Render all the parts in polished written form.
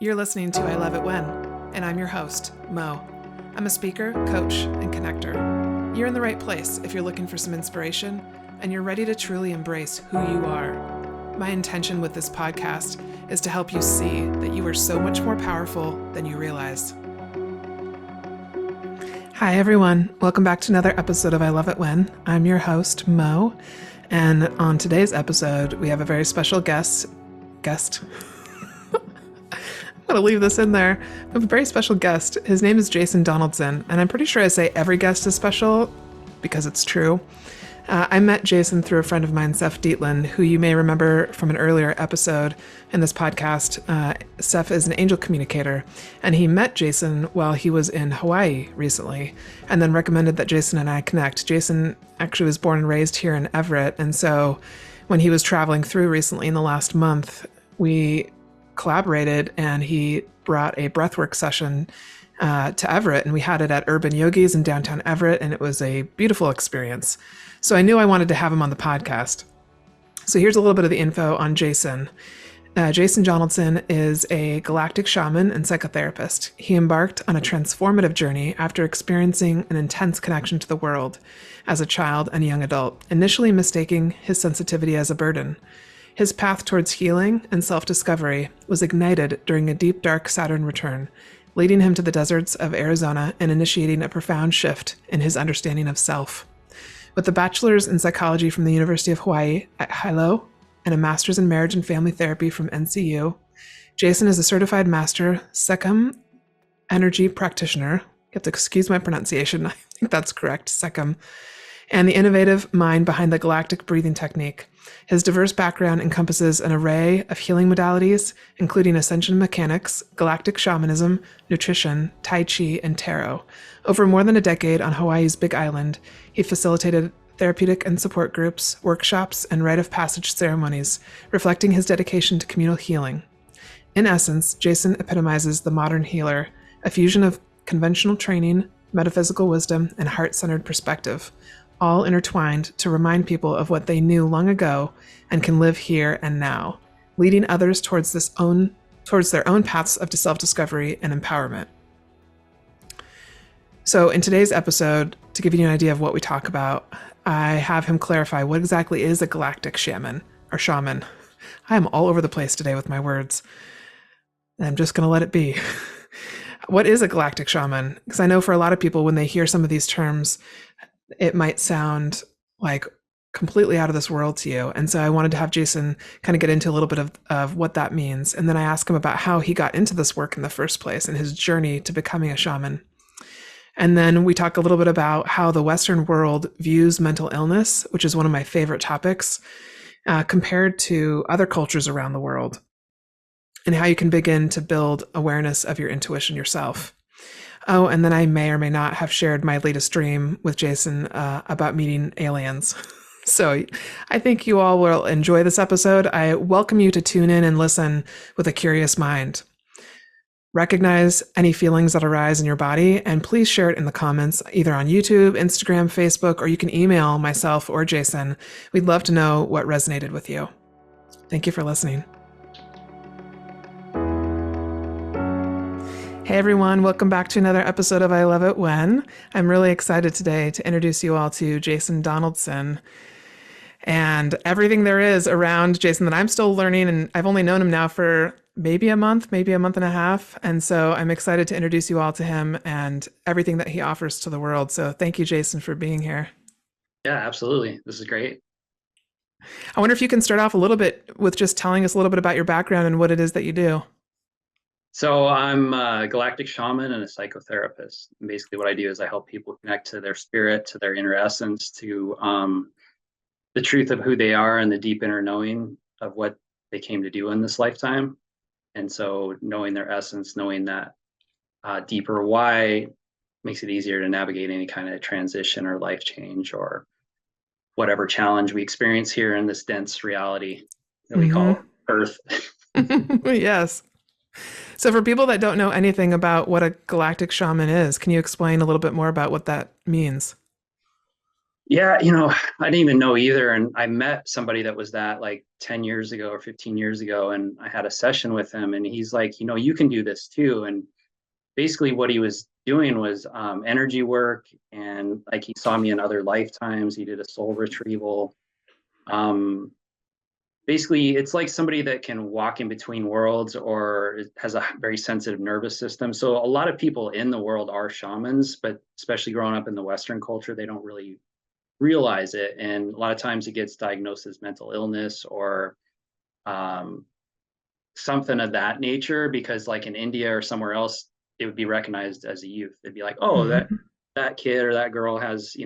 You're listening to I Love It When, and I'm your host, Mo. I'm a speaker, coach, and connector. You're in the right place if you're looking for some inspiration and you're ready to truly embrace who you are. My intention with this podcast is to help you see that you are so much more powerful than you realize. Hi, everyone. Welcome back to another episode of I Love It When. I'm your host, Mo, and on today's episode, we have a very special guest. I'm going to leave this in there. We have a very special guest. His name is Jason Donaldson, and I'm pretty sure I say every guest is special because it's true. I met Jason through a friend of mine, Seph Dietlin, who you may remember from an earlier episode in this podcast. Seph is an angel communicator, and he met Jason while he was in Hawaii recently, and then recommended that Jason and I connect. Jason actually was born and raised here in Everett, and so when he was traveling through recently in the last month, we collaborated, and he brought a breathwork session to Everett, and we had it at Urban Yogis in downtown Everett, and it was a beautiful experience. So I knew I wanted to have him on the podcast. So here's a little bit of the info on Jason. Jason Donaldson is a galactic shaman and psychotherapist. He embarked on a transformative journey after experiencing an intense connection to the world as a child and young adult, initially mistaking his sensitivity as a burden. His path towards healing and self-discovery was ignited during a deep, dark Saturn return, leading him to the deserts of Arizona and initiating a profound shift in his understanding of self. With a bachelor's in psychology from the University of Hawaii at Hilo and a master's in marriage and family therapy from NCU, Jason is a certified master Sekhem energy practitioner. You have to excuse my pronunciation. I think that's correct, Sekhem. And the innovative mind behind the galactic breathing technique. His diverse background encompasses an array of healing modalities, including ascension mechanics, galactic shamanism, nutrition, tai chi, and tarot. Over more than a decade on Hawaii's Big Island, he facilitated therapeutic and support groups, workshops, and rite of passage ceremonies, reflecting his dedication to communal healing. In essence, Jason epitomizes the modern healer, a fusion of conventional training, metaphysical wisdom, and heart-centered perspective, all intertwined to remind people of what they knew long ago and can live here and now, leading others towards their own paths of self-discovery and empowerment. So in today's episode, to give you an idea of what we talk about, I have him clarify what exactly is a galactic shaman or shaman. I am all over the place today with my words. I'm just going to let it be. What is a galactic shaman? Because I know for a lot of people, when they hear some of these terms, it might sound like completely out of this world to you. And so I wanted to have Jason kind of get into a little bit of what that means. And then I asked him about how he got into this work in the first place and his journey to becoming a shaman. And then we talk a little bit about how the Western world views mental illness, which is one of my favorite topics, compared to other cultures around the world, and how you can begin to build awareness of your intuition yourself. Oh, and then I may or may not have shared my latest dream with Jason about meeting aliens. So I think you all will enjoy this episode. I welcome you to tune in and listen with a curious mind. Recognize any feelings that arise in your body, and please share it in the comments, either on YouTube, Instagram, Facebook, or you can email myself or Jason. We'd love to know what resonated with you. Thank you for listening. Hey everyone, welcome back to another episode of I Love It When. I'm really excited today to introduce you all to Jason Donaldson and everything there is around Jason that I'm still learning, and I've only known him now for maybe a month and a half, and so I'm excited to introduce you all to him and everything that he offers to the world. So thank you, Jason, for being here. Yeah, absolutely. This is great. I wonder if you can start off a little bit with just telling us a little bit about your background and what it is that you do. So I'm a galactic shaman and a psychotherapist. And basically what I do is I help people connect to their spirit, to their inner essence, to the truth of who they are and the deep inner knowing of what they came to do in this lifetime. And so knowing their essence, knowing that deeper why makes it easier to navigate any kind of transition or life change or whatever challenge we experience here in this dense reality that we call Earth. Yes. So for people that don't know anything about what a galactic shaman is, can you explain a little bit more about what that means? Yeah, I didn't even know either. And I met somebody that was that like 10 years ago or 15 years ago. And I had a session with him and he's like, you can do this too. And basically what he was doing was energy work. And like he saw me in other lifetimes. He did a soul retrieval. Um, Basically, it's like somebody that can walk in between worlds or has a very sensitive nervous system. So a lot of people in the world are shamans, but especially growing up in the Western culture, they don't really realize it. And a lot of times it gets diagnosed as mental illness or um, something of that nature, because like in India or somewhere else, it would be recognized as a youth. They'd be like, oh, Hmm. that kid or that girl has,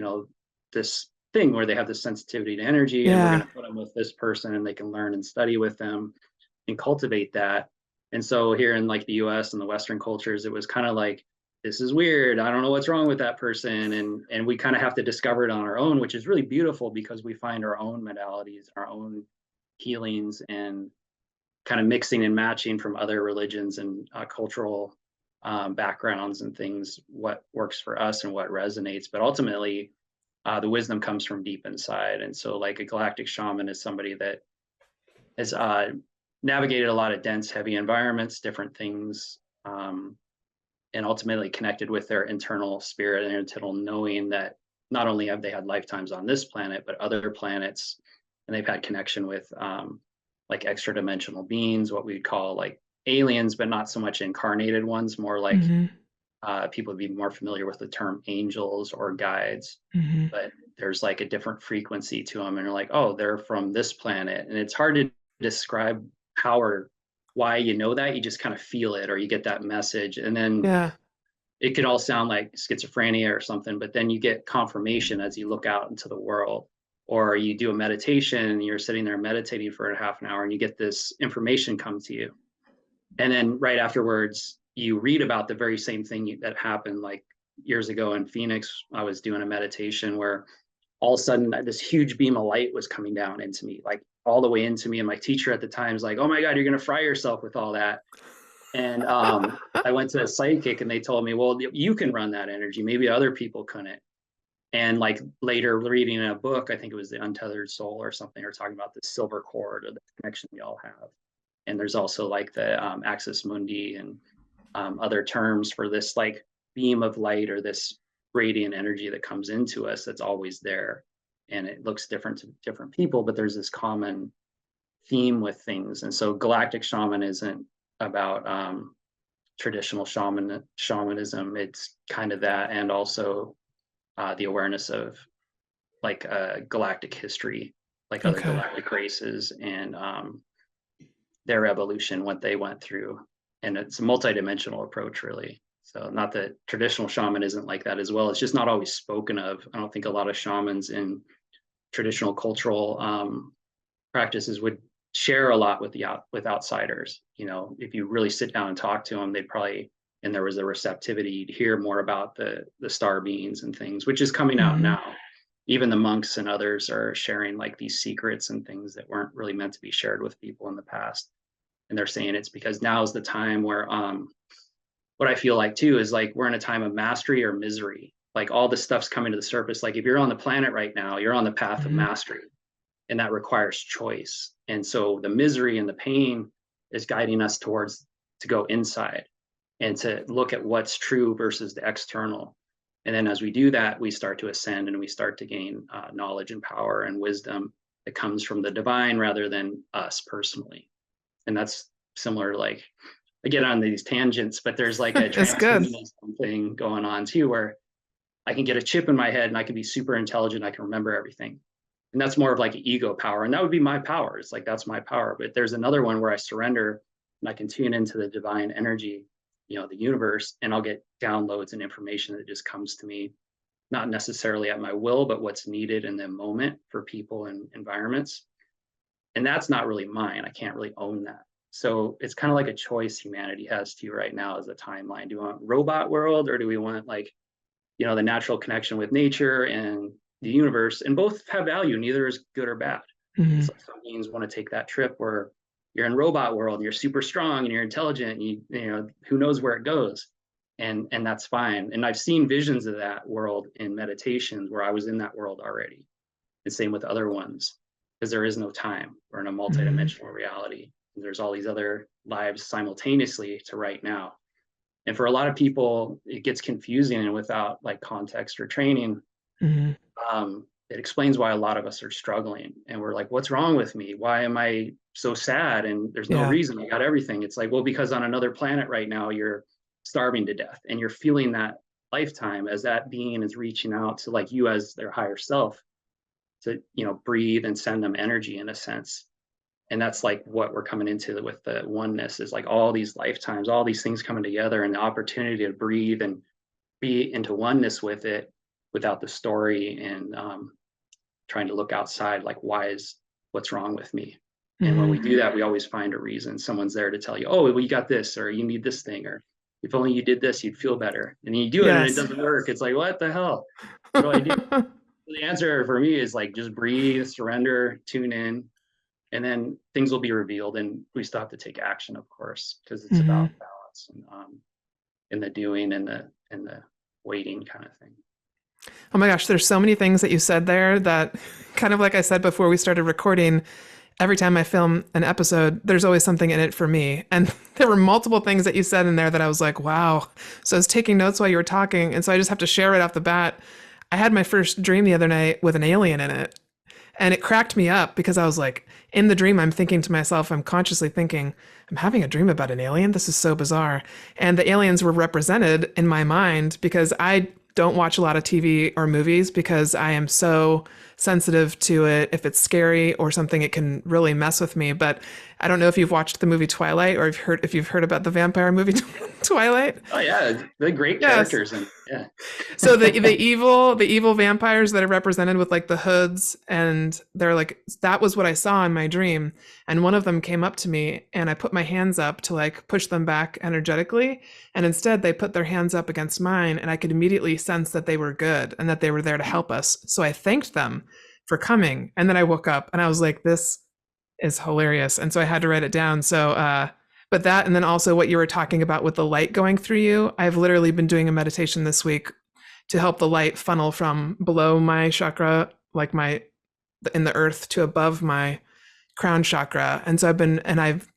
this thing where they have this sensitivity to energy, and we're going Yeah. to put them with this person and they can learn and study with them and cultivate that. And so here in like the US and the Western cultures, it was kind of like, this is weird. I don't know what's wrong with that person. And we kind of have to discover it on our own, which is really beautiful because we find our own modalities, our own healings, and kind of mixing and matching from other religions and cultural backgrounds and things, what works for us and what resonates. But ultimately, the wisdom comes from deep inside. And so, like a galactic shaman is somebody that has navigated a lot of dense, heavy environments, different things, and ultimately connected with their internal spirit and internal knowing that not only have they had lifetimes on this planet, but other planets, and they've had connection with like extra dimensional beings, what we'd call like aliens, but not so much incarnated ones, more like Hmm. people would be more familiar with the term angels or guides. Hmm. But there's like a different frequency to them, and you're like, oh, they're from this planet, and it's hard to describe how or why you know that. You just kind of feel it, or you get that message, and then Yeah. it could all sound like schizophrenia or something, but then you get confirmation as you look out into the world. Or you do a meditation and you're sitting there meditating for a half an hour and you get this information come to you. And then right afterwards, you read about the very same thing that happened like years ago in Phoenix. I was doing a meditation where all of a sudden this huge beam of light was coming down into me, like all the way into me. And my teacher at the time is like, oh my God, you're going to fry yourself with all that. And I went to a psychic and they told me, well, you can run that energy. Maybe other people couldn't. And like later reading in a book, I think it was The Untethered Soul or something, or talking about the silver cord or the connection we all have. And there's also like the axis mundi and other terms for this like beam of light or this radiant energy that comes into us that's always there. And it looks different to different people, but there's this common theme with things. And so galactic shaman isn't about traditional shamanism. It's kind of that, and also the awareness of like galactic history, like other Okay. galactic races and their evolution, what they went through. And it's a multidimensional approach, really. So, not that traditional shaman isn't like that as well. It's just not always spoken of. I don't think a lot of shamans in traditional cultural practices would share a lot with with outsiders. If you really sit down and talk to them, they'd probably, and there was a receptivity to hear more about the star beings and things, which is coming out Hmm. now. Even the monks and others are sharing like these secrets and things that weren't really meant to be shared with people in the past. And they're saying it's because now is the time where what I feel like too is like we're in a time of mastery or misery. Like all this stuff's coming to the surface. Like if you're on the planet right now, you're on the path of Hmm. mastery, and that requires choice. And so the misery and the pain is guiding us towards to go inside and to look at what's true versus the external. And then as we do that, we start to ascend and we start to gain knowledge and power and wisdom that comes from the divine rather than us personally. And that's similar to like, I get on these tangents, but there's like a It's good. transhumanism thing going on too, where I can get a chip in my head and I can be super intelligent. I can remember everything. And that's more of like ego power. And that would be my power. It's like, that's my power. But there's another one where I surrender and I can tune into the divine energy, the universe, and I'll get downloads and information that just comes to me, not necessarily at my will, but what's needed in the moment for people and environments. And that's not really mine. I can't really own that. So it's kind of like a choice humanity has to right now as a timeline. Do we want robot world, or do we want like the natural connection with nature and the universe? And both have value. Neither is good or bad. Hmm. It's like some beings want to take that trip where you're in robot world and you're super strong and you're intelligent and you know who knows where it goes. and that's fine. And I've seen visions of that world in meditations where I was in that world already. And same with other ones, because there is no time. We're in a Mhm. multidimensional reality. There's all these other lives simultaneously to right now. And for a lot of people, it gets confusing, and without like context or training, Mhm. it explains why a lot of us are struggling. And we're like, what's wrong with me? Why am I so sad? And there's no Yeah. reason. I got everything. It's like, well, because on another planet right now, you're starving to death, and you're feeling that lifetime as that being is reaching out to like you as their higher self to, breathe and send them energy in a sense. And that's like what we're coming into with the oneness, is like all these lifetimes, all these things coming together, and the opportunity to breathe and be into oneness with it without the story, and trying to look outside, like, what's wrong with me? And when we Mhm. do that, we always find a reason. Someone's there to tell you, oh, well, you got this, or you need this thing, or if only you did this, you'd feel better. And then you do it and it Yes. doesn't work. It's like, what the hell? What do I do? The answer for me is like, just breathe, surrender, tune in, and then things will be revealed. And we still have to take action, of course, because it's Mhm. about balance, and in the doing and the waiting kind of thing. Oh my gosh, there's so many things that you said there that, kind of like I said before we started recording, every time I film an episode, there's always something in it for me. And there were multiple things that you said in there that I was like, wow. So I was taking notes while you were talking. And so I just have to share right off the bat. I had my first dream the other night with an alien in it. And it cracked me up because I was like, in the dream, I'm thinking to myself, I'm consciously thinking, I'm having a dream about an alien. This is so bizarre. And the aliens were represented in my mind because I don't watch a lot of TV or movies because I am so sensitive to it. If it's scary or something, it can really mess with me. But I don't know if you've watched the movie Twilight, or if you've heard about the vampire movie Twilight. Oh yeah, the great Yes. characters, and yeah. So the evil vampires that are represented with like the hoods, and they're like, that was what I saw in my dream. And one of them came up to me, and I put my hands up to like push them back energetically, and instead they put their hands up against mine, and I could immediately sense that they were good and that they were there to help us. So I thanked them for coming, and then I woke up and I was like, this is hilarious. And so I had to write it down. So but that, and then also what you were talking about with the light going through you, I've literally been doing a meditation this week to help the light funnel from below my chakra, like my in the earth, to above my crown chakra. And so I've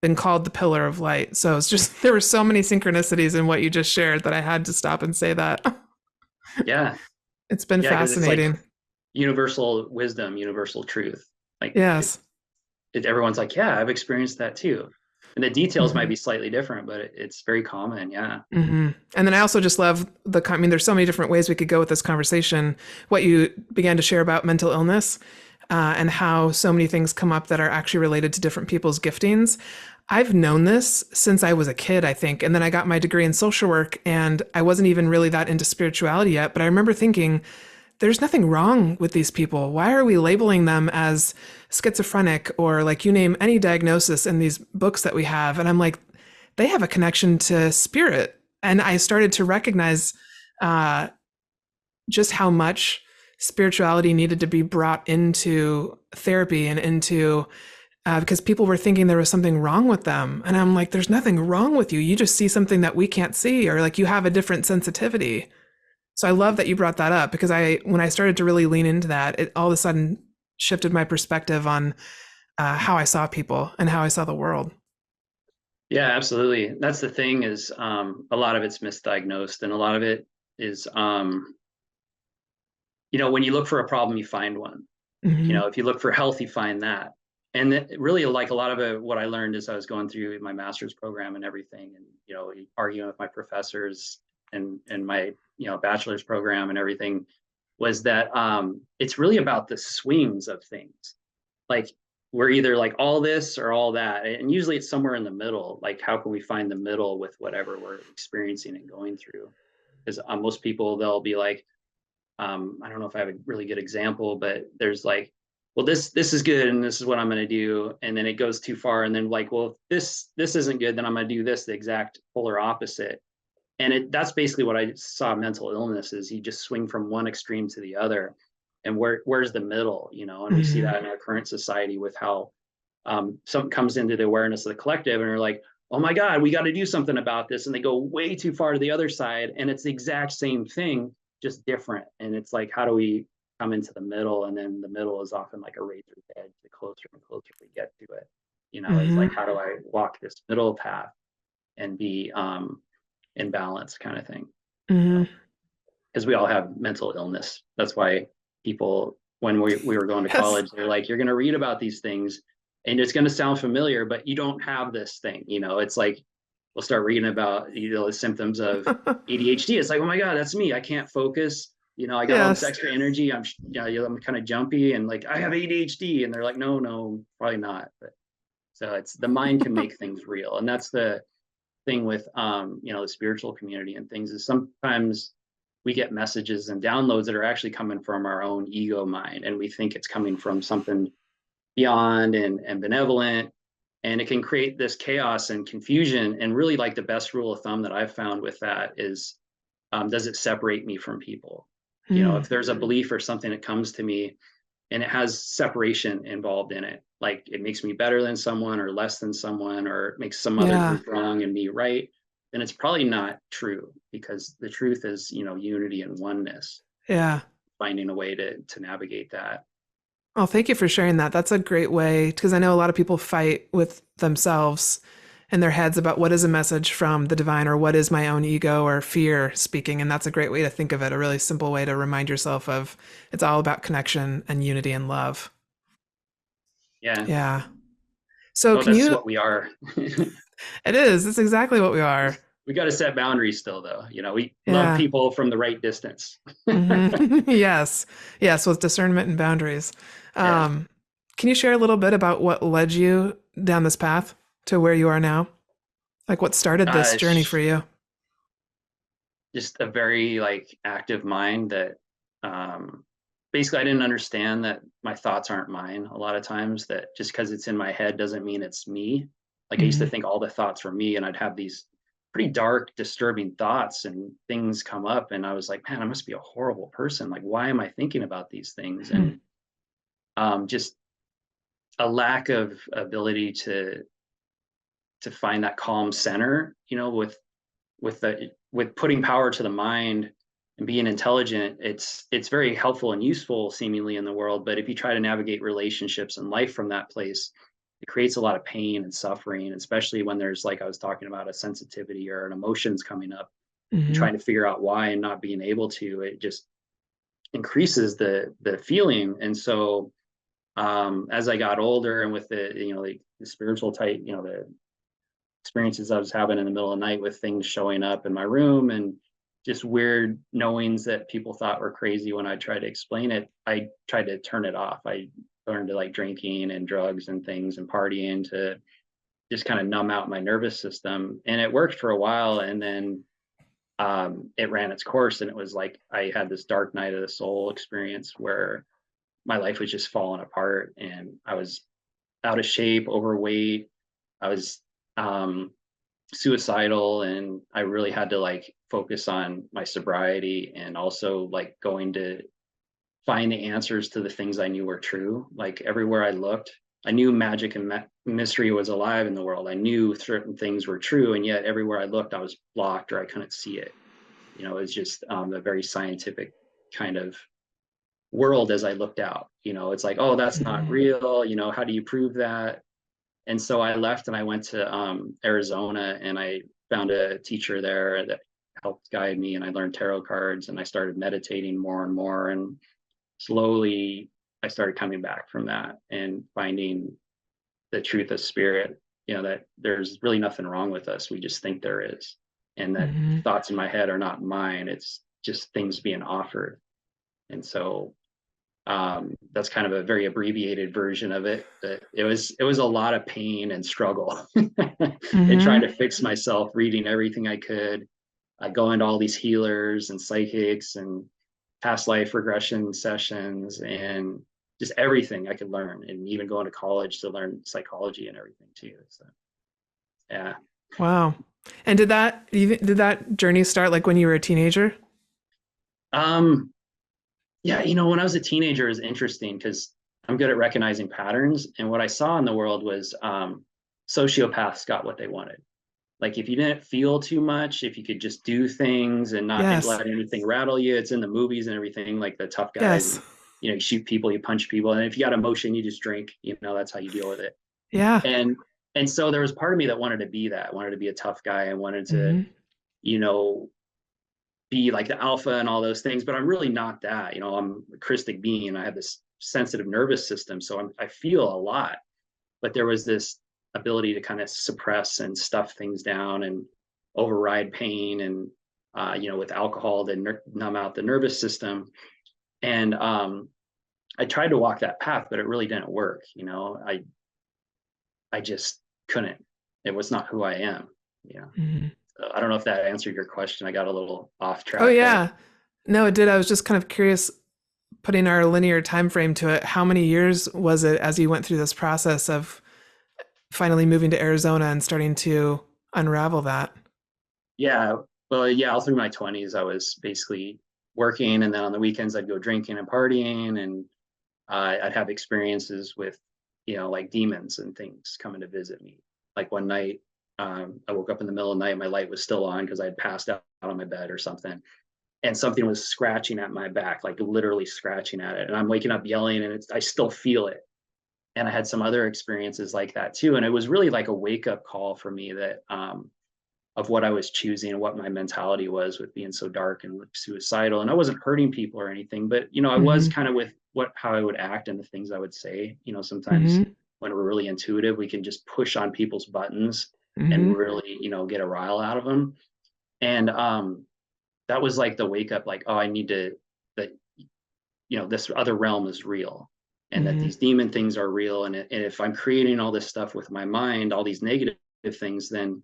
been called the pillar of light. So it's just, there were so many synchronicities in what you just shared that I had to stop and say that. Yeah, It's been yeah, because it's like fascinating. universal wisdom, universal truth. Like Yes. everyone's like, yeah, I've experienced that too. And the details might Mm-hmm. be slightly different, but it's very common. Yeah. Mm-hmm. And then I also just love I mean, there's so many different ways we could go with this conversation. What you began to share about mental illness, and how so many things come up that are actually related to different people's giftings. I've known this since I was a kid, I think. And then I got my degree in social work, and I wasn't even really that into spirituality yet. But I remember thinking, there's nothing wrong with these people. Why are we labeling them as schizophrenic, or like you name any diagnosis in these books that we have? And I'm like, they have a connection to spirit. And I started to recognize uh, just how much spirituality needed to be brought into therapy and into because people were thinking there was something wrong with them. And I'm like, there's nothing wrong with you. You just see something that we can't see, or like you have a different sensitivity. So I love that you brought that up, because when I started to really lean into that, it all of a sudden shifted my perspective on how I saw people and how I saw the world. Yeah, absolutely. That's the thing, is a lot of it's misdiagnosed, and a lot of it is, when you look for a problem, you find one. Mm-hmm. If you look for health, you find that. And really, like a lot of it, what I learned as I was going through my master's program and everything, and arguing with my professors, and my bachelor's program and everything, was that it's really about the swings of things. Like, we're either like all this or all that, and usually it's somewhere in the middle. Like, how can we find the middle with whatever we're experiencing and going through? Because most people, they'll be like, I don't know if I have a really good example, but there's like, well, this is good and this is what I'm going to do, and then it goes too far, and then like, well, if this isn't good, then I'm going to do this, the exact polar opposite. And that's basically what I saw mental illness is. You just swing from one extreme to the other, and where's the middle? And we see Mm-hmm. that in our current society with how something comes into the awareness of the collective, and we're like, oh my God, we got to do something about this. And they go way too far to the other side. And it's the exact same thing, just different. And it's like, how do we come into the middle? And then the middle is often like a razor's edge. The closer and closer we get to it, is Mm-hmm. like, how do I walk this middle path and be in balance kind of thing, you Mm-hmm. know, because we all have mental illness. That's why people, when we were going to Yes. college, they're like, you're going to read about these things and it's going to sound familiar, but you don't have this thing. It's like, we'll start reading about, the symptoms of ADHD. It's like, oh my God, that's me. I can't focus. I got all this Yes. extra energy. I'm kind of jumpy and like, I have ADHD. And they're like, no, probably not. But so it's the mind can make things real. And that's the thing with, the spiritual community and things is sometimes we get messages and downloads that are actually coming from our own ego mind. And we think it's coming from something beyond and benevolent, and it can create this chaos and confusion. And really, like, the best rule of thumb that I've found with that is, does it separate me from people? Mm. If there's a belief or something that comes to me and it has separation involved in it, like it makes me better than someone or less than someone, or it makes some other Yeah. group wrong and me right, then it's probably not true, because the truth is, unity and oneness, Yeah. finding a way to navigate that. Oh, thank you for sharing that. That's a great way because I know a lot of people fight with themselves in their heads about what is a message from the divine or what is my own ego or fear speaking. And that's a great way to think of it, a really simple way to remind yourself of it's all about connection and unity and love. Yeah. Yeah. So Oh, can that's you, what we are. it is, it's exactly what we are. We got to set boundaries still, though. We love Yeah. people from the right distance. Yes. Yes. With discernment and boundaries. Yeah. Um, can you share a little bit about what led you down this path to where you are now? Like what started this journey for you? Just a very like active mind that, um, basically, I didn't understand that my thoughts aren't mine a lot of times, that just because it's in my head doesn't mean it's me. Like, I used to Hmm. think all the thoughts were me, and I'd have these pretty dark, disturbing thoughts and things come up. And I was like, man, I must be a horrible person. Like, why am I thinking about these things? And just a lack of ability to find that calm center, with putting power to the mind and being intelligent. It's very helpful and useful seemingly in the world, but if you try to navigate relationships and life from that place, it creates a lot of pain and suffering, especially when there's, like I was talking about, a sensitivity or an emotions coming up, and Hmm. trying to figure out why and not being able to. It just increases the feeling. And so, as I got older, and with the spiritual type, the experiences I was having in the middle of the night with things showing up in my room, and just weird knowings that people thought were crazy when I tried to explain it, I tried to turn it off. I learned to like drinking and drugs and things and partying to just kind of numb out my nervous system. And it worked for a while. And then, it ran its course. And it was like I had this dark night of the soul experience where my life was just falling apart, and I was out of shape, overweight. I was, um, suicidal, and I really had to like focus on my sobriety, and also like going to find the answers to the things I knew were true. Like, everywhere I looked, I knew magic and mystery was alive in the world. I knew certain things were true, and yet everywhere I looked, I was blocked or I couldn't see it. It was just, a very scientific kind of world as I looked out. It's like, oh, that's not Hmm. real. How do you prove that? And so I left and I went to, Arizona, and I found a teacher there that helped guide me, and I learned tarot cards, and I started meditating more and more. And slowly I started coming back from that and finding the truth of spirit, that there's really nothing wrong with us. We just think there is. And that Hmm. thoughts in my head are not mine. It's just things being offered. And so, that's kind of a very abbreviated version of it. But it was a lot of pain and struggle, and trying Hmm. to fix myself, reading everything I could, going to all these healers and psychics and past life regression sessions, and just everything I could learn, and even going to college to learn psychology and everything too. So yeah. Wow. And did that journey start like when you were a teenager? Um, yeah, when I was a teenager, it was interesting because I'm good at recognizing patterns. And what I saw in the world was, sociopaths got what they wanted. Like if you didn't feel too much, if you could just do things and not Yes. let anything rattle you. It's in the movies and everything, like the tough guys, Yes. and you shoot people, you punch people, and if you got emotion, you just drink. That's how you deal with it. Yeah. And so there was part of me that wanted to be that, wanted to be a tough guy, and wanted to, Hmm. you know, be like the alpha and all those things. But I'm really not that. I'm a Christic being. I have this sensitive nervous system, so I feel a lot. But there was this ability to kind of suppress and stuff things down and override pain, and with alcohol to numb out the nervous system. And I tried to walk that path, but it really didn't work. I just couldn't. It was not who I am. Yeah. Hmm. So I don't know if that answered your question. I got a little off Oh track there. yeah. No, it did. I was just kind of curious, putting our linear time frame to it. How many years was it as you went through this process of finally moving to Arizona and starting to unravel that? Yeah. Well, yeah, all through my 20s, I was basically working. And then on the weekends, I'd go drinking and partying. And I'd have experiences with, like demons and things coming to visit me. Like one night, I woke up in the middle of the night, my light was still on because I'd passed out on my bed or something. And something was scratching at my back, like literally scratching at it. And I'm waking up yelling, and I still feel it. And I had some other experiences like that too. And it was really like a wake up call for me that, of what I was choosing and what my mentality was with being so dark and suicidal. And I wasn't hurting people or anything, but I was Hmm. kind of with how I would act and the things I would say. Sometimes Hmm. when we're really intuitive, we can just push on people's buttons and Hmm. really, get a rile out of them. And that was like the wake up, like, oh, I need to, that, this other realm is real, and that Hmm. these demon things are real. And if I'm creating all this stuff with my mind, all these negative things, then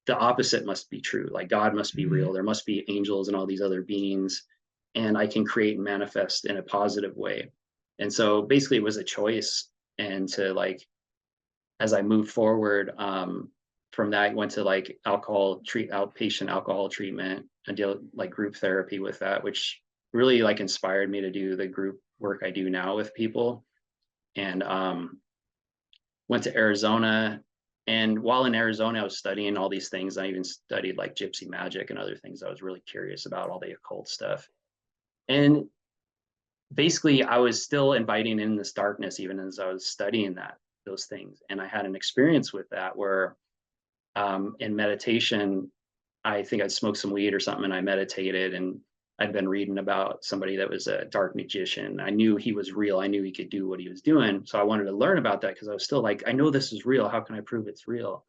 the opposite must be true. Like God must be Hmm. real. There must be angels and all these other beings, and I can create and manifest in a positive way. And so basically, it was a choice. And to like, as I moved forward, from that, I went to like outpatient alcohol treatment. I did like group therapy with that, which really like inspired me to do the group work I do now with people. And went to Arizona. And while in Arizona, I was studying all these things. I even studied like gypsy magic and other things. I was really curious about all the occult stuff. And basically, I was still inviting in this darkness, even as I was studying those things. And I had an experience with that where, in meditation, I think I'd smoked some weed or something, and I meditated, and I'd been reading about somebody that was a dark magician. I knew he was real. I knew he could do what he was doing. So I wanted to learn about that because I was still like, I know this is real. How can I prove it's real?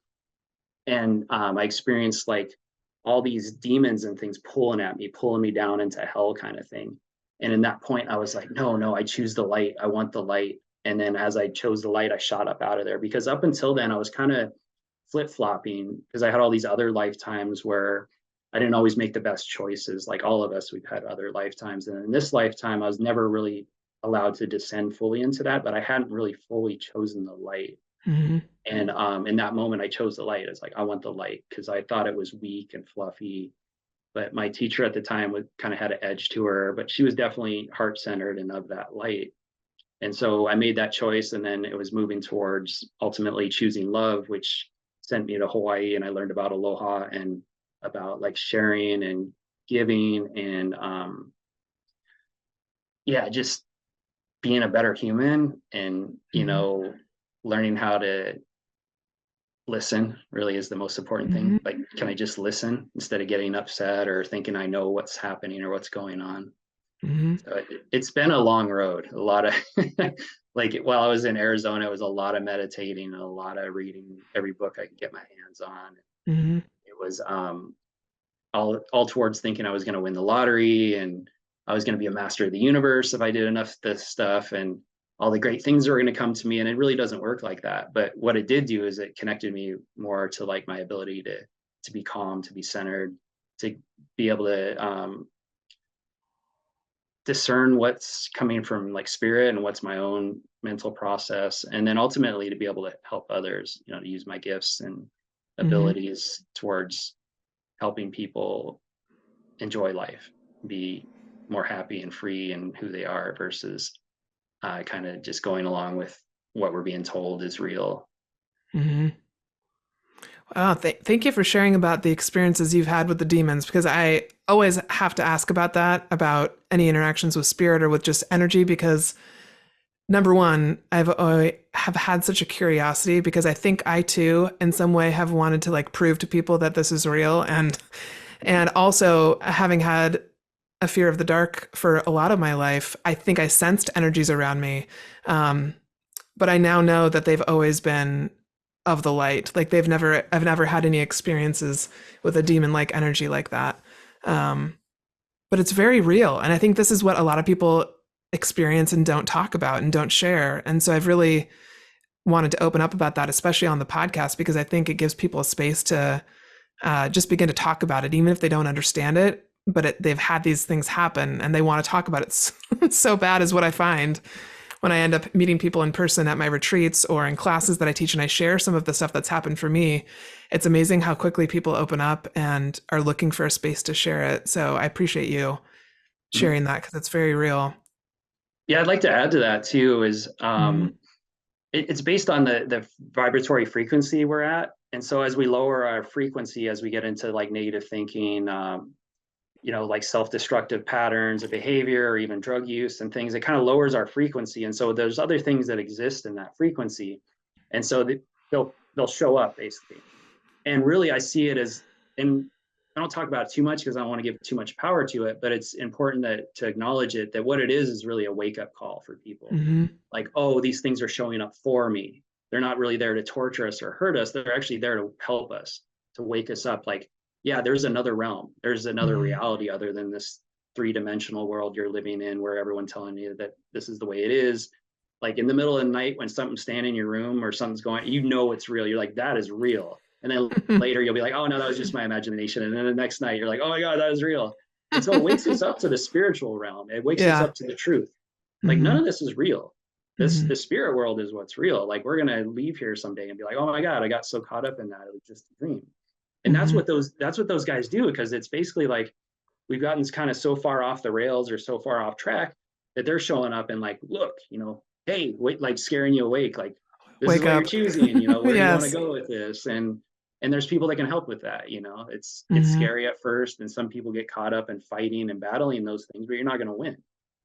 And I experienced like all these demons and things pulling me down into hell kind of thing. And in that point, I was like, no, no, I choose the light. I want the light. And then as I chose the light, I shot up out of there, because up until then, I was kind of flip flopping because I had all these other lifetimes where I didn't always make the best choices. Like all of us, we've had other lifetimes. And in this lifetime, I was never really allowed to descend fully into that, but I hadn't really fully chosen the light. Hmm. And in that moment, I chose the light. It's like, I want the light, because I thought it was weak and fluffy. But my teacher at the time would kind of had an edge to her, but she was definitely heart centered and of that light. And so I made that choice, and then it was moving towards ultimately choosing love, which sent me to Hawaii, and I learned about aloha and about like sharing and giving, and yeah, just being a better human, and Hmm. learning how to listen really is the most important Hmm. thing. Like, can I just listen instead of getting upset or thinking I know what's happening or what's going on? Hmm. So it's been a long road. A lot of like while I was in Arizona, it was a lot of meditating and a lot of reading every book I could get my hands on. Hmm. It was all towards thinking I was going to win the lottery, and I was going to be a master of the universe if I did enough of this stuff, and all the great things are going to come to me. And it really doesn't work like that. But what it did do is it connected me more to like my ability to be calm, to be centered, to be able to discern what's coming from like spirit and what's my own mental process, and then ultimately to be able to help others, to use my gifts and Hmm. abilities towards helping people enjoy life, be more happy and free in who they are, versus kind of just going along with what we're being told is real. Hmm. Oh, thank you for sharing about the experiences you've had with the demons, because I always have to ask about that, about any interactions with spirit or with just energy, because number one, I have had such a curiosity because I think I too, in some way, have wanted to like prove to people that this is real, and also having had a fear of the dark for a lot of my life, I think I sensed energies around me, um, but I now know that they've always been of the light. Like I've never had any experiences with a demon like energy like that. Um, but it's very real. And I think this is what a lot of people experience and don't talk about and don't share. And so I've really wanted to open up about that, especially on the podcast, because I think it gives people a space to just begin to talk about it, even if they don't understand it. But they've had these things happen and they want to talk about it so bad, is what I find when I end up meeting people in person at my retreats or in classes that I teach and I share some of the stuff that's happened for me. It's amazing how quickly people open up and are looking for a space to share it. So I appreciate you Mhm. sharing that because it's very real. Yeah, I'd like to add to that too, is Mm-hmm. it's based on the vibratory frequency we're at. And so as we lower our frequency, as we get into like negative thinking, like self-destructive patterns of behavior or even drug use and things, it kind of lowers our frequency. And so there's other things that exist in that frequency. And so they'll show up basically. And really I see it as, and I don't talk about it too much because I don't want to give too much power to it, but it's important to acknowledge it, that what it is really a wake-up call for people. Mm-hmm. Like, oh, these things are showing up for me. They're not really there to torture us or hurt us. They're actually there to help us, to wake us up. Like, yeah, there's another realm. There's another Mm-hmm. reality other than this three-dimensional world you're living in, where everyone's telling you that this is the way it is. Like in the middle of the night when something's standing in your room or something's going, it's real. You're like, that is real. And then later you'll be like, oh no, that was just my imagination. And then the next night you're like, oh my God, that is real. And so it wakes us up to the spiritual realm. It wakes us Yeah. up to the truth. Like none Mm-hmm. of this is real. This Mm-hmm. the spirit world is what's real. Like we're gonna leave here someday and be like, oh my God, I got so caught up in that. It was just a dream. And Mm-hmm. that's what those guys do, because it's basically like we've gotten kind of so far off the rails or so far off track that they're showing up and like, look, hey, wait, like scaring you awake, like this is Wake what you're up. choosing, where do you want to Yes. go with this? And there's people that can help with that. It's Mm-hmm. scary at first, and some people get caught up in fighting and battling those things, but you're not going to win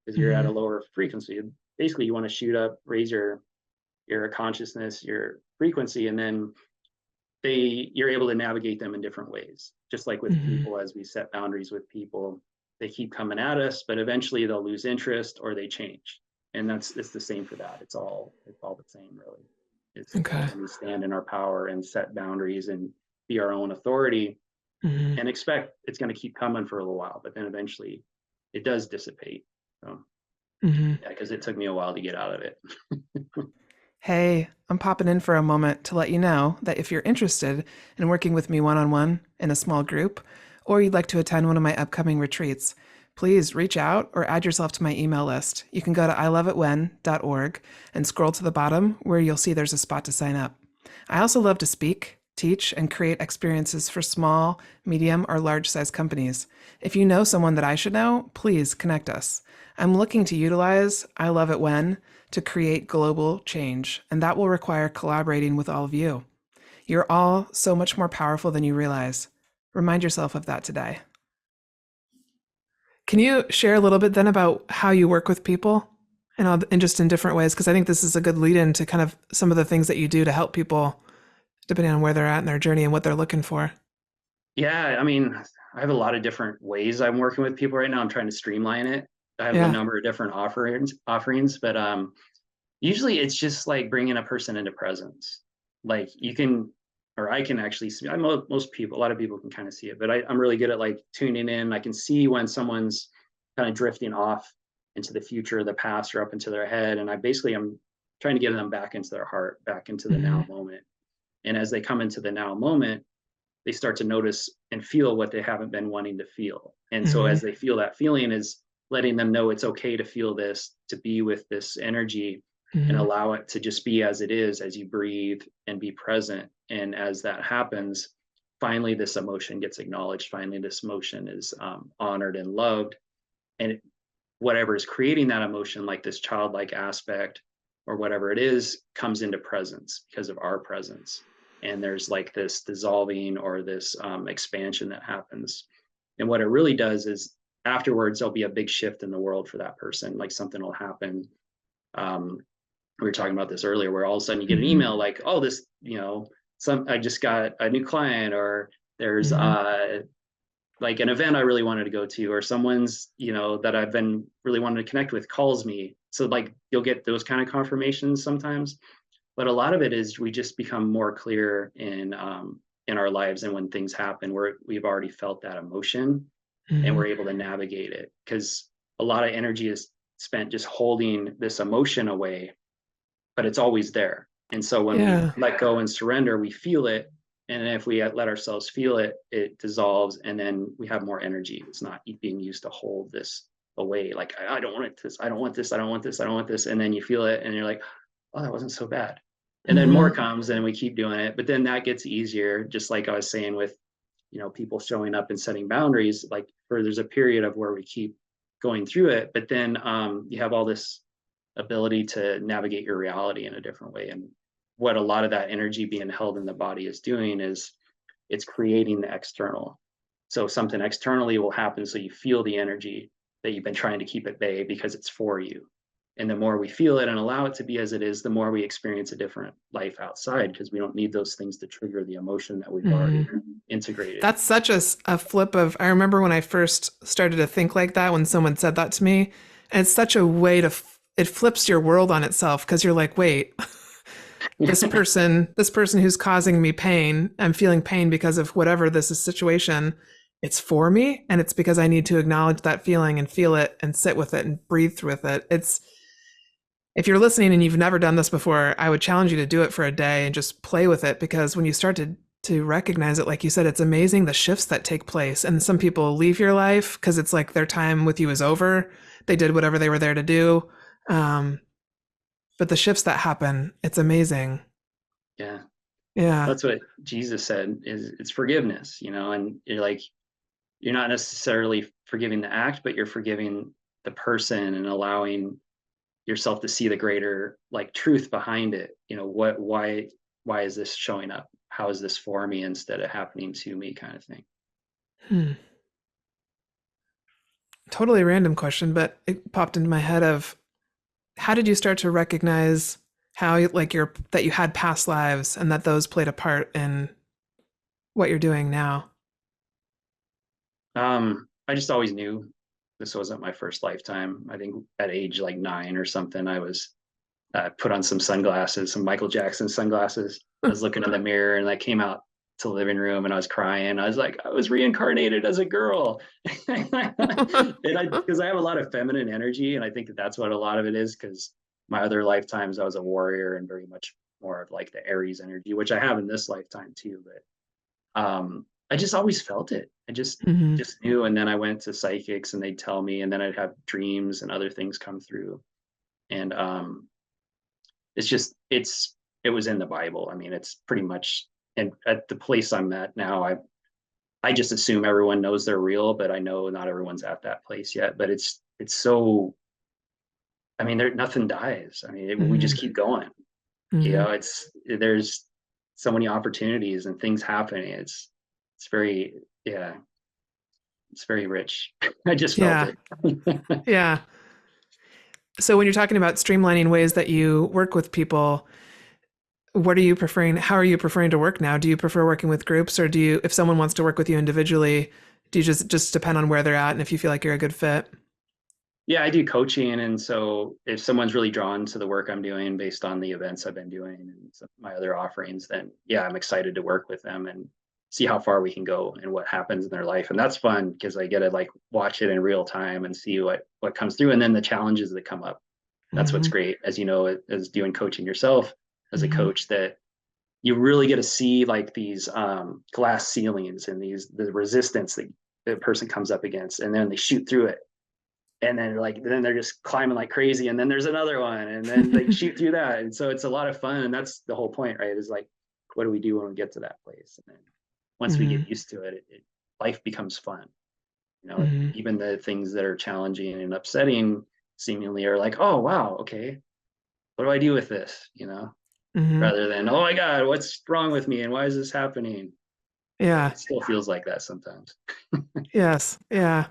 because you're at Mm-hmm. a lower frequency. Basically, you want to shoot up, raise your consciousness, your frequency, and then you're able to navigate them in different ways. Just like with Mm-hmm. people, as we set boundaries with people, they keep coming at us, but eventually they'll lose interest or they change. And it's the same for that. It's all the same, really. It's Okay. when we stand in our power and set boundaries and be our own authority Mm-hmm. and expect it's going to keep coming for a little while, but then eventually it does dissipate. So Mm-hmm. yeah, because it took me a while to get out of it. Hey, I'm popping in for a moment to let you know that if you're interested in working with me one on one in a small group, or you'd like to attend one of my upcoming retreats, please reach out or add yourself to my email list. You can go to iloveitwhen.org and scroll to the bottom where you'll see there's a spot to sign up. I also love to speak, teach, and create experiences for small, medium, or large size companies. If you know someone that I should know, please connect us. I'm looking to utilize I Love It When to create global change, and that will require collaborating with all of you. You're all so much more powerful than you realize. Remind yourself of that today. Can you share a little bit then about how you work with people and just in different ways? Because I think this is a good lead in to kind of some of the things that you do to help people depending on where they're at in their journey and what they're looking for. Yeah, I mean, I have a lot of different ways I'm working with people right now. I'm trying to streamline it. I have a Yeah. number of different offerings, but usually it's just like bringing a person into presence. Like you can, or I can actually see. Most people, a lot of people can kind of see it, but I'm really good at like tuning in. I can see when someone's kind of drifting off into the future, the past, or up into their head, and I'm trying to get them back into their heart, back into the Mm-hmm. now moment. And as they come into the now moment, they start to notice and feel what they haven't been wanting to feel. And so Mm-hmm. as they feel that feeling, is letting them know it's okay to feel this, to be with this energy, and Mm-hmm. allow it to just be as it is, as you breathe and be present. And as that happens, finally this emotion gets acknowledged. Finally this emotion is honored and loved. And whatever is creating that emotion, like this childlike aspect or whatever it is, comes into presence because of our presence. and there's like this dissolving or this expansion that happens. And what it really does is afterwards there'll be a big shift in the world for that person. Like something will happen. um, we were talking about this earlier, where all of a sudden you get an Mm-hmm. email like, oh, this, I just got a new client, or there's Mm-hmm. like an event I really wanted to go to, or someone's, that I've been really wanting to connect with calls me. So like you'll get those kind of confirmations sometimes, but a lot of it is we just become more clear in our lives, and when things happen, we've already felt that emotion and Mm-hmm. we're able to navigate it, because a lot of energy is spent just holding this emotion away, but it's always there. And so when we Yeah. let go and surrender, we feel it. And if we let ourselves feel it, it dissolves, and then we have more energy. It's not being used to hold this away. Like, I don't want this. I don't want this. I don't want this. I don't want this. And then you feel it and you're like, oh, that wasn't so bad. And then more Mm-hmm. comes and we keep doing it. But then that gets easier. Just like I was saying with, people showing up and setting boundaries, like there's a period of where we keep going through it, but then you have all this ability to navigate your reality in a different way. And what a lot of that energy being held in the body is doing is it's creating the external. So something externally will happen. So you feel the energy that you've been trying to keep at bay because it's for you. And the more we feel it and allow it to be as it is, the more we experience a different life outside, because we don't need those things to trigger the emotion that we've Mm-hmm. already integrated. That's such a flip of. I remember when I first started to think like that when someone said that to me, and it's such a way to. It flips your world on itself because you're like, wait, this person who's causing me pain, I'm feeling pain because of whatever this is situation. It's for me, and it's because I need to acknowledge that feeling and feel it and sit with it and breathe with it. It's if you're listening and you've never done this before, I would challenge you to do it for a day and just play with it, because when you start to recognize it, like you said, it's amazing the shifts that take place. And some people leave your life because it's like their time with you is over. They did whatever they were there to do. Um, but the shifts that happen, it's amazing. Yeah. Yeah. That's what Jesus said, is it's forgiveness, and you're like, you're not necessarily forgiving the act, but you're forgiving the person and allowing yourself to see the greater like truth behind it. Why is this showing up? How is this for me instead of happening to me, kind of thing. Hmm. Totally random question, but it popped into my head of how did you start to recognize how like your that you had past lives and that those played a part in what you're doing now? I just always knew this wasn't my first lifetime. I think at age like 9 or something, I was put on some sunglasses, some Michael Jackson sunglasses. I was looking in the mirror and I came out to the living room and I was crying. I was like, I was reincarnated as a girl. And because I have a lot of feminine energy, and I think that's what a lot of it is, because my other lifetimes I was a warrior and very much more of like the Aries energy, which I have in this lifetime too. But I just always felt it. I just Mm-hmm. just knew. And then I went to psychics and they'd tell me, and then I'd have dreams and other things come through. And it was in the Bible. I mean, it's pretty much, and at the place I'm at now, I just assume everyone knows they're real, but I know not everyone's at that place yet. But it's so, I mean, nothing dies. I mean, we just Mm-hmm. keep going. Mm-hmm. There's so many opportunities and things happening. It's very, yeah, it's very rich. I just felt Yeah. it. Yeah. So when you're talking about streamlining ways that you work with people, what are you preferring? How are you preferring to work now? Do you prefer working with groups, or do you, if someone wants to work with you individually, do you just depend on where they're at and if you feel like you're a good fit? Yeah, I do coaching, and so if someone's really drawn to the work I'm doing based on the events I've been doing and my other offerings, then yeah, I'm excited to work with them and see how far we can go and what happens in their life. And that's fun because I get to like watch it in real time and see what comes through, and then the challenges that come up. That's what's Mm-hmm. great, as you know, as doing coaching yourself as a Mm-hmm. coach, that you really get to see like these glass ceilings and the resistance that the person comes up against, and then they shoot through it, and then they're just climbing like crazy, and then there's another one, and then they shoot through that. And so it's a lot of fun, and that's the whole point, right? Is like, what do we do when we get to that place? And then once we Mm-hmm. get used to it, life becomes fun. Mm-hmm. Even the things that are challenging and upsetting seemingly are like, oh wow, okay, what do I do with this? Hmm. rather than, oh my God, what's wrong with me and why is this happening? Yeah. It still feels like that sometimes. Yes. Yeah.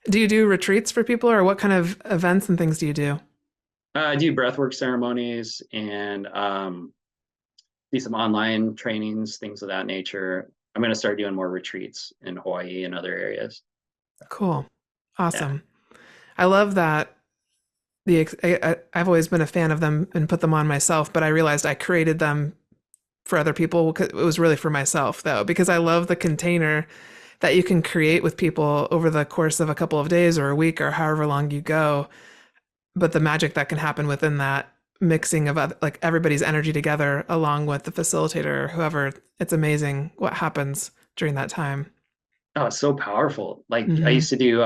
Do you do retreats for people, or what kind of events and things do you do? I do breathwork ceremonies and do some online trainings, things of that nature. I'm going to start doing more retreats in Hawaii and other areas. Cool. Yeah. Awesome. I love that. I've always been a fan of them and put them on myself, but I realized I created them for other people. It was really for myself though, because I love the container that you can create with people over the course of a couple of days or a week or however long you go. But the magic that can happen within that mixing of like everybody's energy together along with the facilitator or whoever, it's amazing what happens during that time. Oh, it's so powerful. Like I Hmm. used to do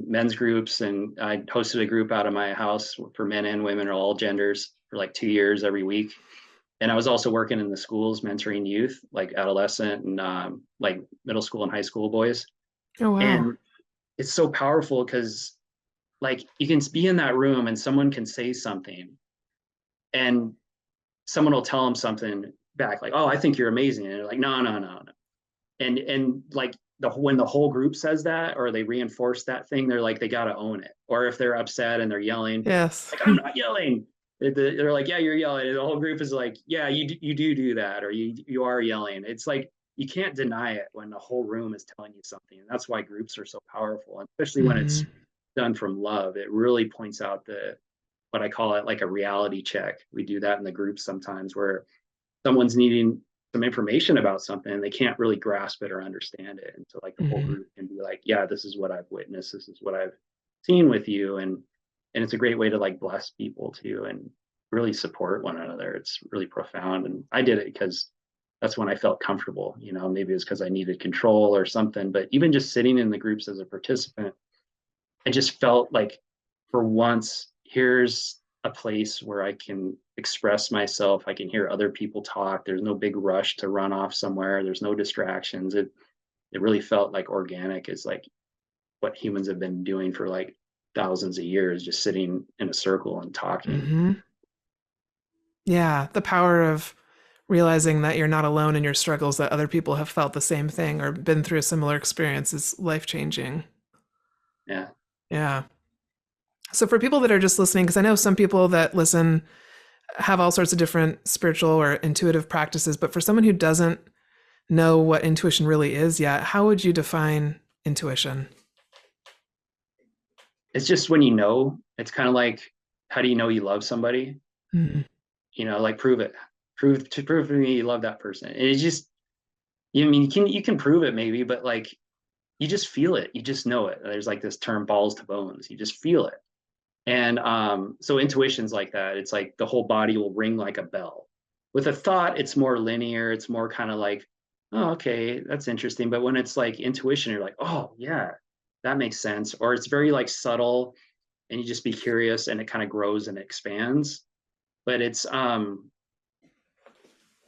men's groups and I hosted a group out of my house for men and women, all genders, for like 2 years every week. And I was also working in the schools, mentoring youth, like adolescent and like middle school and high school boys. Oh, wow. And it's so powerful because like you can be in that room and someone can say something and someone will tell them something back, like, oh, I think you're amazing. And they're like, no, no, no, no. And like when the whole group says that or they reinforce that thing, they're like, they got to own it. Or if they're upset and they're yelling, Yes. like, I'm not yelling. They're like, yeah, you're yelling. And the whole group is like, yeah, you do that, or you are yelling. It's like you can't deny it when the whole room is telling you something. And that's why groups are so powerful, and especially when it's Hmm. done from love. It really points out the what I call it like a reality check. We do that in the group sometimes where someone's needing some information about something and they can't really grasp it or understand it. And so like the whole Hmm. group can be like, yeah, this is what I've witnessed. This is what I've seen with you. And it's a great way to like bless people too and really support one another. It's really profound. And I did it because that's when I felt comfortable. Maybe it's because I needed control or something, but even just sitting in the groups as a participant, I just felt like for once, here's a place where I can express myself. I can hear other people talk. There's no big rush to run off somewhere. There's no distractions. It really felt like organic is like what humans have been doing for like thousands of years, just sitting in a circle and talking. Hmm. Yeah. The power of realizing that you're not alone in your struggles, that other people have felt the same thing or been through a similar experience is life changing. Yeah. Yeah. So for people that are just listening, because I know some people that listen have all sorts of different spiritual or intuitive practices, but for someone who doesn't know what intuition really is yet, how would you define intuition? It's just when it's kind of like, how do you know you love somebody? Mm. Like prove it. Prove to me you love that person. And it's just, you can prove it maybe, but like you just feel it. You just know it. There's like this term balls to bones. You just feel it. And so intuition's like that. It's like the whole body will ring like a bell. With a thought, it's more linear. It's more kind of like, oh, okay, that's interesting. But when it's like intuition, you're like, oh yeah, that makes sense. Or it's very like subtle and you just be curious and it kind of grows and expands. But it's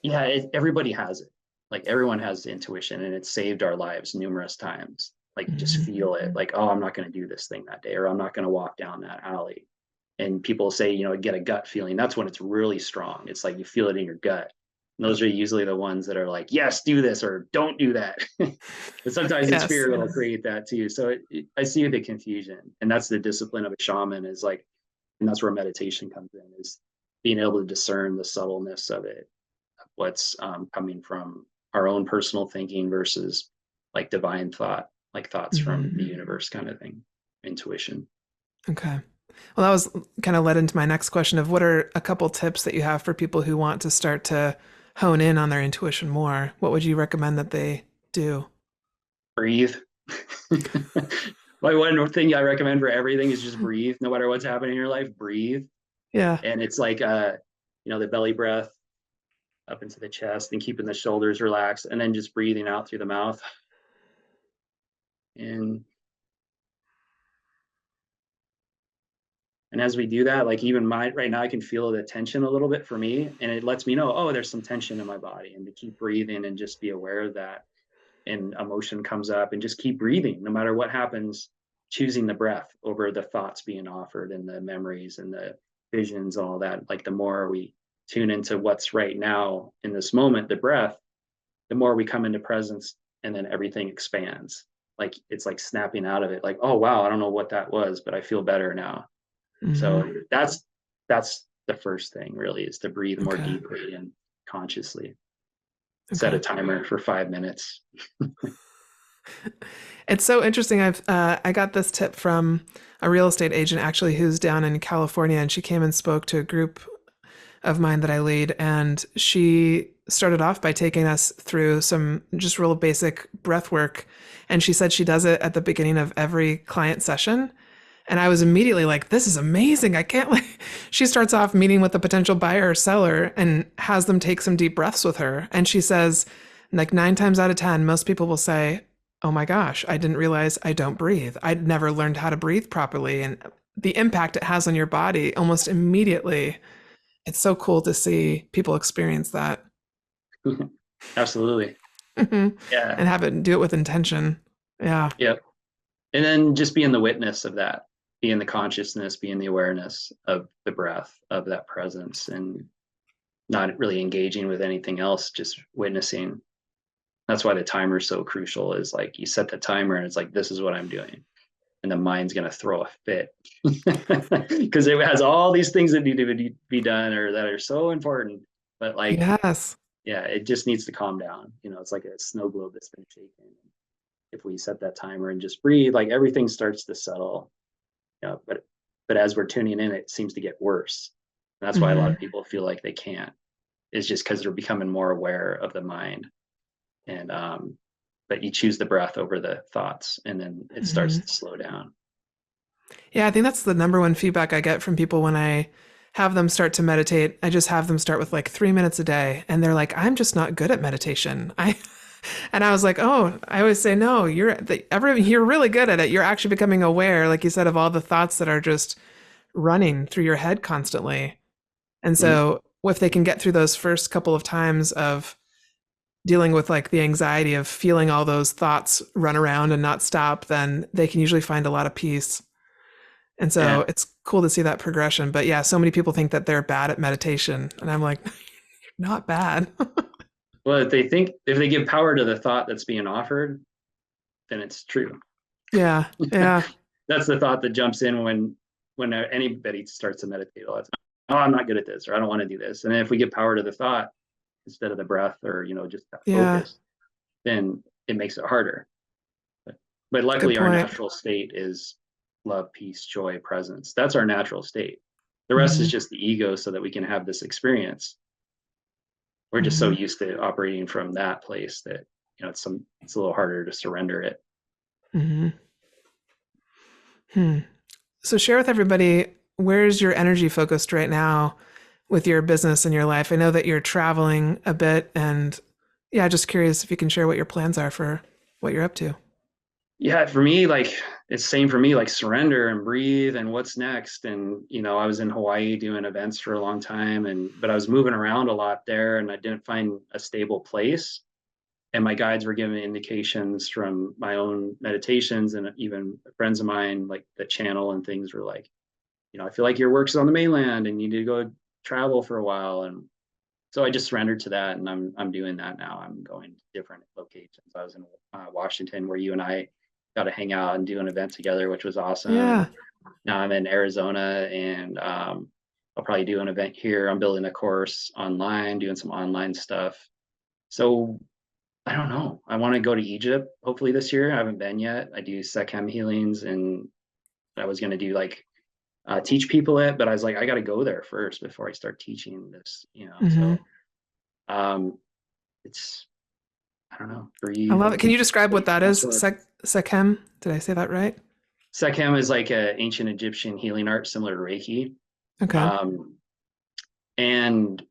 yeah, everybody has it. Like everyone has intuition and it's saved our lives numerous times. Like you just Mhm. feel it, like, oh, I'm not going to do this thing that day, or I'm not going to walk down that alley. And people say, get a gut feeling. That's when it's really strong. It's like you feel it in your gut. And those are usually the ones that are like, yes, do this or don't do that. But sometimes it's Yes. fear that'll create that too. So I see the confusion. And that's the discipline of a shaman is like, and that's where meditation comes in, is being able to discern the subtleness of it, what's coming from our own personal thinking versus like divine thought, like thoughts from the Mhm. universe kind of thing, intuition. Okay. Well, that was kind of led into my next question of what are a couple tips that you have for people who want to start to hone in on their intuition more? What would you recommend that they do? Breathe. My one thing I recommend for everything is just breathe. No matter what's happening in your life, breathe. Yeah. And it's like the belly breath up into the chest and keeping the shoulders relaxed and then just breathing out through the mouth. And as we do that, like even right now I can feel the tension a little bit for me and it lets me know, oh, there's some tension in my body, and to keep breathing and just be aware of that. And emotion comes up and just keep breathing no matter what happens, choosing the breath over the thoughts being offered and the memories and the visions, all that. Like the more we tune into what's right now in this moment, the breath, the more we come into presence, and then everything expands. Like it's like snapping out of it. Like, oh wow, I don't know what that was, but I feel better now. Hmm. So that's the first thing really, is to breathe more Okay. deeply and consciously. Set a Okay. timer for 5 minutes. It's so interesting. I got this tip from a real estate agent actually who's down in California, and she came and spoke to a group of mine that I lead, and she started off by taking us through some just real basic breath work, and she said she does it at the beginning of every client session. And I was immediately like, this is amazing. I can't like she starts off meeting with a potential buyer or seller and has them take some deep breaths with her. And she says, like 9 times out of 10, most people will say, oh my gosh, I didn't realize I don't breathe. I'd never learned how to breathe properly. And the impact it has on your body almost immediately. It's so cool to see people experience that. Absolutely. And Yeah. have it do it with intention. Yeah. Yep. And then just being the witness of that, being the consciousness, being the awareness of the breath, of that presence, and not really engaging with anything else, just witnessing. That's why the timer is so crucial, is like you set the timer and it's like, this is what I'm doing. And the mind's going to throw a fit because it has all these things that need to be done or that are so important. But like, Yes. yeah, it just needs to calm down. It's like a snow globe that's been shaken. If we set that timer and just breathe, like everything starts to settle. But as we're tuning in, it seems to get worse. And that's why a lot Hmm. of people feel like they can't. It's just because they're becoming more aware of the mind. And but you choose the breath over the thoughts, and then it starts Hmm. to slow down. Yeah, I think that's the number one feedback I get from people when I have them start to meditate. I just have them start with like 3 minutes a day, and they're like, "I'm just not good at meditation." And I was like, "Oh, I always say no. You're really good at it. You're actually becoming aware, like you said, of all the thoughts that are just running through your head constantly." And Mhm. so, if they can get through those first couple of times of dealing with like the anxiety of feeling all those thoughts run around and not stop, then they can usually find a lot of peace. And Yeah. so it's cool to see that progression. But yeah, so many people think that they're bad at meditation. And I'm like, not bad. Well, if they give power to the thought that's being offered, then it's true. Yeah. Yeah. That's the thought that jumps in when anybody starts to meditate all the time. Oh, I'm not good at this, or I don't want to do this. And if we give power to the thought instead of the breath, or just that Yeah. focus, then it makes it harder. But Good luckily, our point. natural state is love, peace, joy, presence. That's our natural state. The rest is Hmm. just the ego, so that we can have this experience. We're just so Hmm. used to operating from that place that it's a little harder to surrender it. Hmm. Hmm. So share with everybody, where's your energy focused right now with your business and your life? I know that you're traveling a bit, and yeah, just curious if you can share what your plans are for what you're up to. Yeah, for me, like it's same for me, like surrender and breathe and what's next. And I was in Hawaii doing events for a long time, but I was moving around a lot there, and I didn't find a stable place. And my guides were giving me indications from my own meditations, and even friends of mine, like the channel and things, were like, I feel like your work's on the mainland and you need to go travel for a while. And so I just surrendered to that, and I'm doing that now. I'm going to different locations. I was in Washington, where you and I got to hang out and do an event together, which was awesome. And Yeah. now I'm in Arizona, and I'll probably do an event here. I'm building a course online, doing some online stuff. So I don't know. I want to go to Egypt hopefully this year. I haven't been yet. I do Sekhem healings, and I was going to do like teach people it, but I was like, I got to go there first before I start teaching this. Hmm. So it's, I don't know, I breathe love it. and Can you describe what that is? absorb. Sekhem? Did I say that right? Sekhem is like an ancient Egyptian healing art similar to Reiki. Okay. Um, and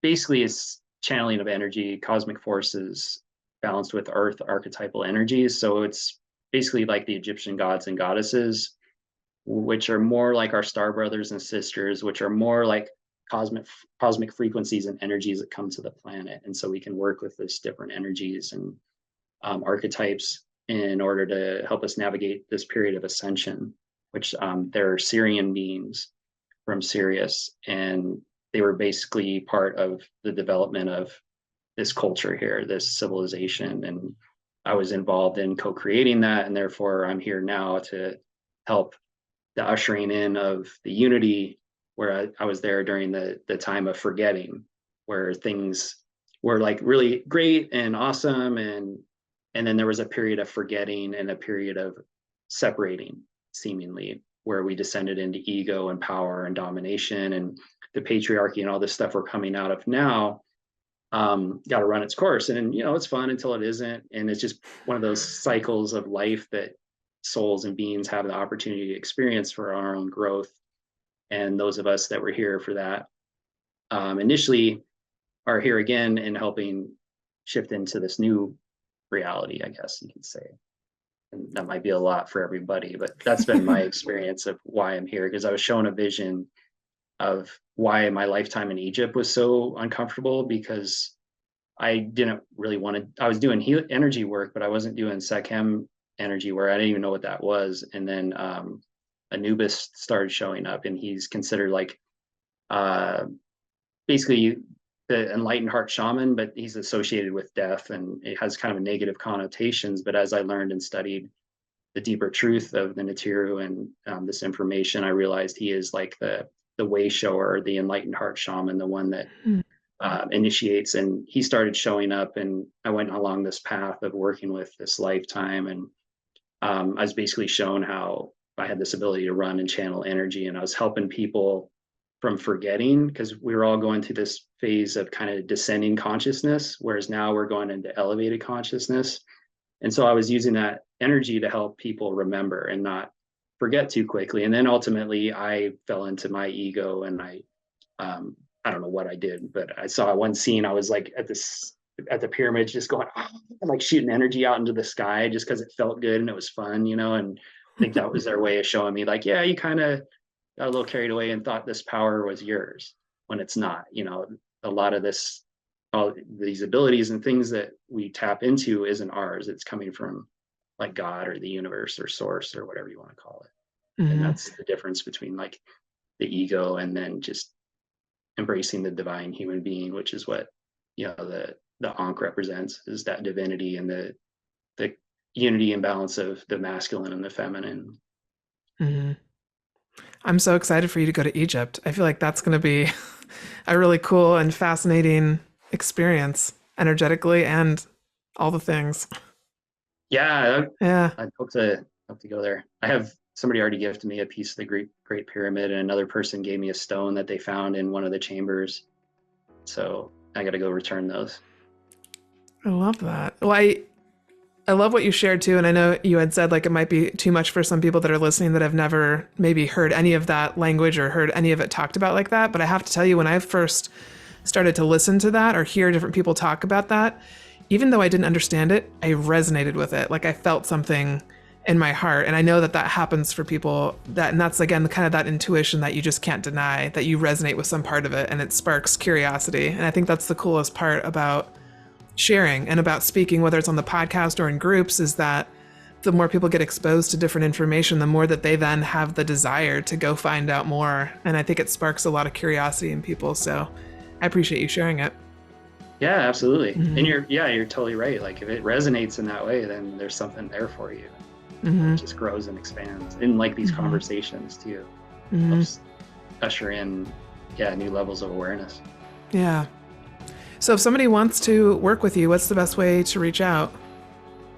basically it's channeling of energy, cosmic forces balanced with earth archetypal energies. So it's basically like the Egyptian gods and goddesses, which are more like our star brothers and sisters, which are more like cosmic frequencies and energies that come to the planet. And so we can work with these different energies and archetypes in order to help us navigate this period of ascension, which they're Syrian beings from Sirius. And they were basically part of the development of this culture here, this civilization. And I was involved in co-creating that. And therefore I'm here now to help the ushering in of the unity, where I was there during the time of forgetting, where things were like really great and awesome. And then there was a period of forgetting and a period of separating, seemingly, where we descended into ego and power and domination, and the patriarchy and all this stuff we're coming out of now got to run its course. And it's fun until it isn't, and it's just one of those cycles of life that souls and beings have the opportunity to experience for our own growth. And those of us that were here for that initially are here again and helping shift into this new reality, I guess you could say. And that might be a lot for everybody, but that's been my experience of why I'm here, because I was shown a vision of why my lifetime in Egypt was so uncomfortable, because I didn't really want to. I was doing energy work, but I wasn't doing Sekhem energy where I didn't even know what that was. And then Anubis started showing up, and he's considered like basically the enlightened heart shaman, but he's associated with death, and it has kind of negative connotations. But as I learned and studied the deeper truth of the Natiru and this information, I realized he is like the way shower, the enlightened heart shaman, the one that initiates. And he started showing up, and I went along this path of working with this lifetime. And I was basically shown how I had this ability to run and channel energy, and I was helping people from forgetting, because we were all going through this phase of kind of descending consciousness, whereas now we're going into elevated consciousness. And so I was using that energy to help people remember and not forget too quickly. And then ultimately I fell into my ego, and I don't know what I did, but I saw one scene. I was like at the pyramid, just going, like shooting energy out into the sky just because it felt good and it was fun, and I think that was their way of showing me like, yeah, you kind of got a little carried away and thought this power was yours when it's not. A lot of this, all these abilities and things that we tap into isn't ours. It's coming from like God or the universe or source or whatever you want to call it. Mm-hmm. And that's the difference between like the ego and then just embracing the divine human being, which is what the Ankh represents, is that divinity and the unity and balance of the masculine and the feminine. Mm-hmm. I'm so excited for you to go to Egypt. I feel like that's going to be a really cool and fascinating experience, energetically and all the things. Yeah, Yeah. I'd hope to go there. I have somebody already gifted me a piece of the Great Pyramid, and another person gave me a stone that they found in one of the chambers. So I got to go return those. I love that. Well, I love what you shared too. And I know you had said like it might be too much for some people that are listening that have never maybe heard any of that language or heard any of it talked about like that. But I have to tell you, when I first started to listen to that or hear different people talk about that, even though I didn't understand it, I resonated with it. Like I felt something in my heart. And I know that happens for people and that's again, kind of that intuition that you just can't deny, that you resonate with some part of it and it sparks curiosity. And I think that's the coolest part about sharing and about speaking, whether it's on the podcast or in groups, is that the more people get exposed to different information, the more that they then have the desire to go find out more. And I think it sparks a lot of curiosity in people. So I appreciate you sharing it. Yeah, absolutely. Mm-hmm. And you're totally right. Like if it resonates in that way, then there's something there for you. Mm-hmm. It just grows and expands in like these mm-hmm. conversations too. Mm-hmm. Helps usher in new levels of awareness. Yeah. So if somebody wants to work with you, what's the best way to reach out?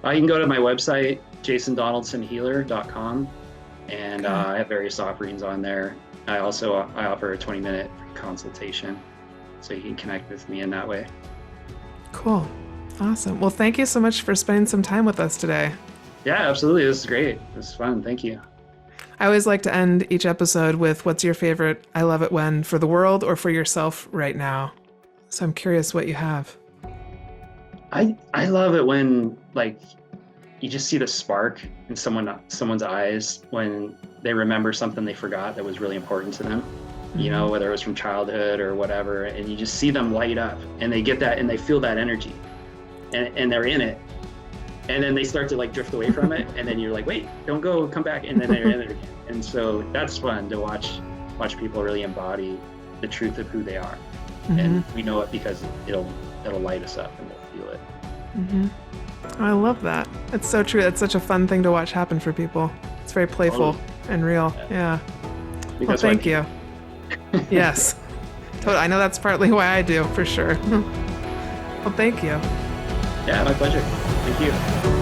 You can go to my website, jasondonaldsonhealer.com, and I have various offerings on there. I offer a 20-minute consultation, so you can connect with me in that way. Cool. Awesome. Well, thank you so much for spending some time with us today. Yeah, absolutely. This is great. This is fun. Thank you. I always like to end each episode with what's your favorite I love it when for the world or for yourself right now. So I'm curious what you have. I love it when like you just see the spark in someone's eyes when they remember something they forgot that was really important to them. Mm-hmm. Whether it was from childhood or whatever, and you just see them light up and they get that and they feel that energy and they're in it. And then they start to like drift away from it, and then you're like, wait, don't go, come back, and then they're in it again. And so that's fun to watch people really embody the truth of who they are. Mm-hmm. And we know it because it'll light us up and we'll feel it. Mm-hmm. I love that. It's so true. It's such a fun thing to watch happen for people. It's very playful and real. Yeah. Well, thank you. Yes. Totally. I know that's partly why I do, for sure. Well, thank you. Yeah, my pleasure. Thank you.